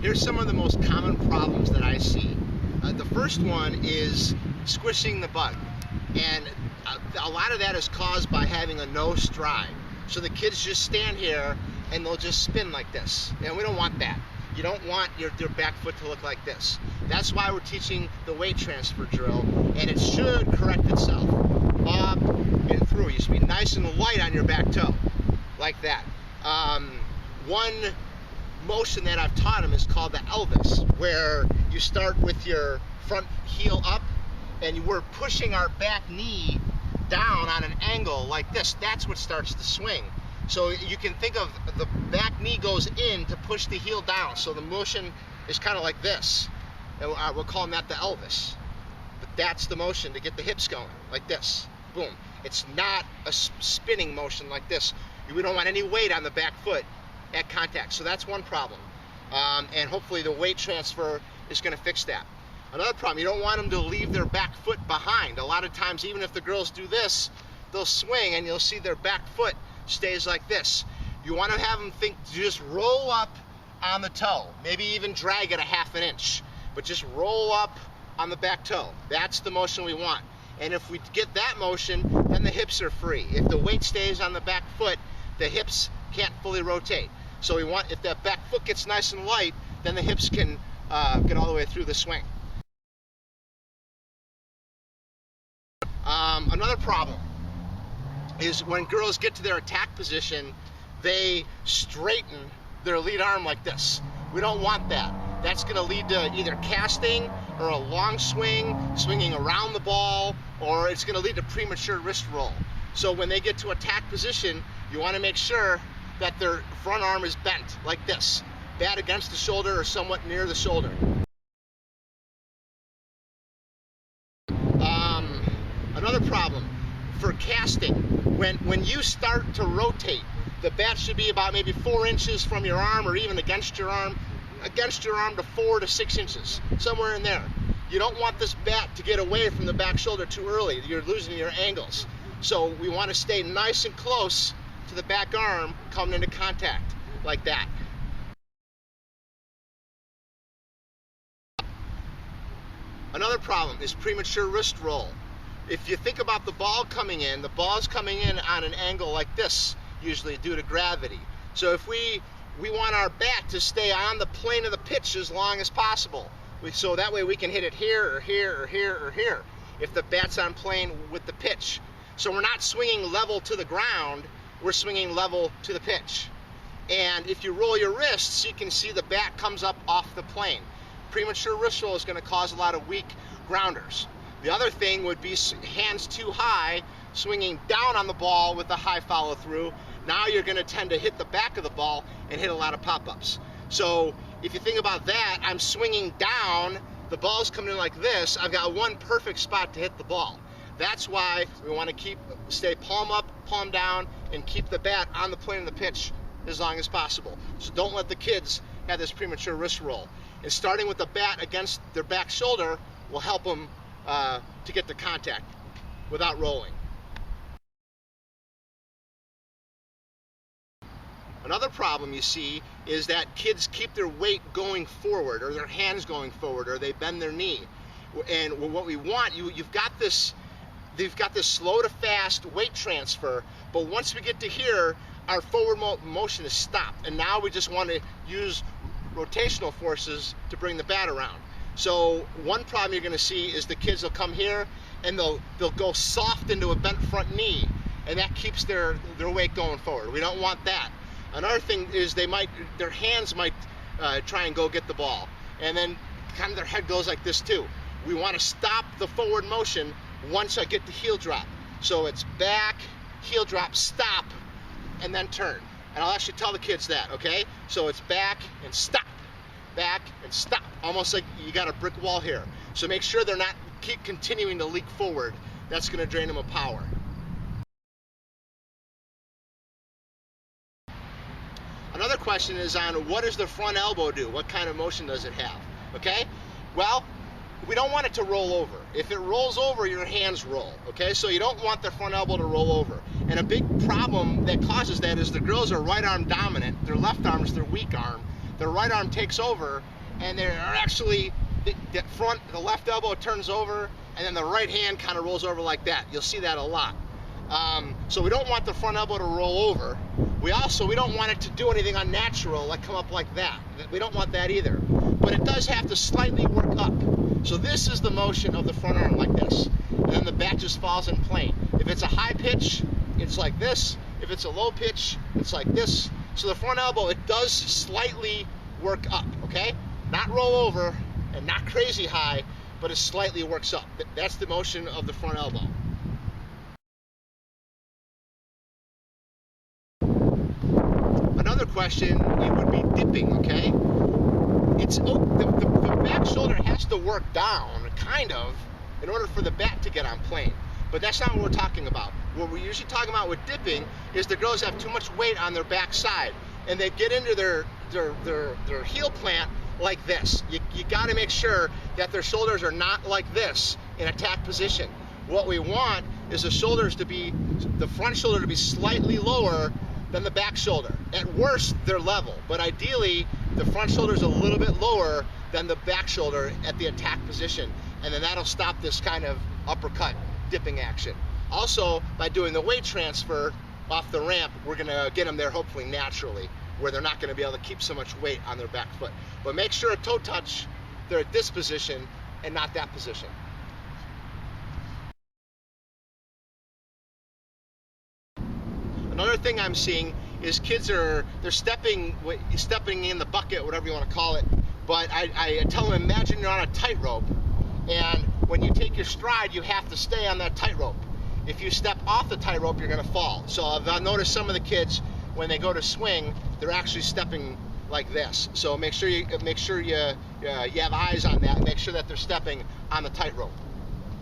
Here's some of the most common problems that I see. The first one is squishing the butt, and a lot of that is caused by having a no stride. So the kids just stand here and they'll just spin like this, and we don't want that. You don't want your back foot to look like this. That's why we're teaching the weight transfer drill, and it should correct itself. Up and through. You should be nice and light on your back toe, like that. One motion that I've taught them is called the Elvis, where you start with your front heel up and we're pushing our back knee down on an angle like this. That's what starts the swing. So you can think of the back knee goes in to push the heel down. So the motion is kind of like this. And we're calling that the Elvis. But that's the motion to get the hips going, like this. Boom. It's not a spinning motion like this. We don't want any weight on the back foot at contact. So that's one problem. And hopefully the weight transfer is going to fix that. Another problem, you don't want them to leave their back foot behind. A lot of times, even if the girls do this, they'll swing and you'll see their back foot stays like this. You want to have them think, just roll up on the toe, maybe even drag it a ½ inch, but just roll up on the back toe. That's the motion we want. And if we get that motion, then the hips are free. If the weight stays on the back foot, the hips can't fully rotate. So we want, if that back foot gets nice and light, then the hips can get all the way through the swing. Another problem is when girls get to their attack position, they straighten their lead arm like this. We don't want that. That's going to lead to either casting or a long swing, swinging around the ball, or it's going to lead to premature wrist roll. So when they get to attack position, you want to make sure that their front arm is bent like this, bat against the shoulder or somewhat near the shoulder. Another problem for casting, when you start to rotate, the bat should be about maybe 4 inches from your arm, or even against your arm to 4 to 6 inches, somewhere in there. You don't want this bat to get away from the back shoulder too early. You're losing your angles. So we want to stay nice and close to the back arm coming into contact, like that. Another problem is premature wrist roll. If you think about the ball coming in, the ball's coming in on an angle like this, usually due to gravity. So if we want our bat to stay on the plane of the pitch as long as possible. So that way we can hit it here, or here, or here, or here, if the bat's on plane with the pitch. So we're not swinging level to the ground, we're swinging level to the pitch. And if you roll your wrists, you can see the bat comes up off the plane. Premature wrist roll is going to cause a lot of weak grounders. The other thing would be hands too high, swinging down on the ball with a high follow through. Now you're going to tend to hit the back of the ball and hit a lot of pop-ups. So if you think about that, I'm swinging down, the ball's coming in like this, I've got one perfect spot to hit the ball. That's why we want to stay palm up, palm down, and keep the bat on the plane of the pitch as long as possible. So don't let the kids have this premature wrist roll. And starting with the bat against their back shoulder will help them to get the contact without rolling. Another problem you see is that kids keep their weight going forward, or their hands going forward, or they bend their knee. And what we want, you've got this slow to fast weight transfer, but once we get to here, our forward motion is stopped, and now we just want to use rotational forces to bring the bat around. So one problem you're going to see is the kids will come here and they'll go soft into a bent front knee, and that keeps their weight going forward. We don't want that. Another thing is their hands might try and go get the ball, and then kind of their head goes like this too. We want to stop the forward motion once I get the heel drop. So it's back, heel drop, stop, and then turn. And I'll actually tell the kids that, okay? So it's back and stop, almost like you got a brick wall here. So make sure they're not keep continuing to leak forward. That's going to drain them of power. Another question is on what does the front elbow do? What kind of motion does it have? Okay? Well, we don't want it to roll over. If it rolls over, your hands roll. Okay? So you don't want the front elbow to roll over. And a big problem that causes that is the girls are right arm dominant. Their left arm is their weak arm. their right arm takes over, and they're actually, the left elbow turns over, and then the right hand kind of rolls over like that. You'll see that a lot. So we don't want the front elbow to roll over. We don't want it to do anything unnatural, like come up like that. We don't want that either. But it does have to slightly work up. So this is the motion of the front arm, like this. And then the back just falls in plane. If it's a high pitch, it's like this. If it's a low pitch, it's like this. So the front elbow, it does slightly work up, okay? Not roll over and not crazy high, but it slightly works up. That's the motion of the front elbow. Another question, it would be dipping, okay? The back shoulder has to work down, kind of, in order for the back to get on plane. But that's not what we're talking about. What we're usually talking about with dipping is the girls have too much weight on their back side, and they get into their heel plant like this. You got to make sure that their shoulders are not like this in attack position. What we want is the front shoulder to be slightly lower than the back shoulder. At worst, they're level, but ideally, the front shoulder is a little bit lower than the back shoulder at the attack position, and then that'll stop this kind of uppercut dipping action. Also, by doing the weight transfer off the ramp, we're gonna get them there hopefully naturally, where they're not gonna be able to keep so much weight on their back foot. But make sure at toe touch, they're at this position and not that position. Another thing I'm seeing is kids they're stepping in the bucket, whatever you want to call it, but I tell them, imagine you're on a tightrope, and when you take your stride, you have to stay on that tightrope. If you step off the tightrope, you're going to fall. So I've noticed some of the kids, when they go to swing, they're actually stepping like this. So make sure you have eyes on that, and make sure that they're stepping on the tightrope.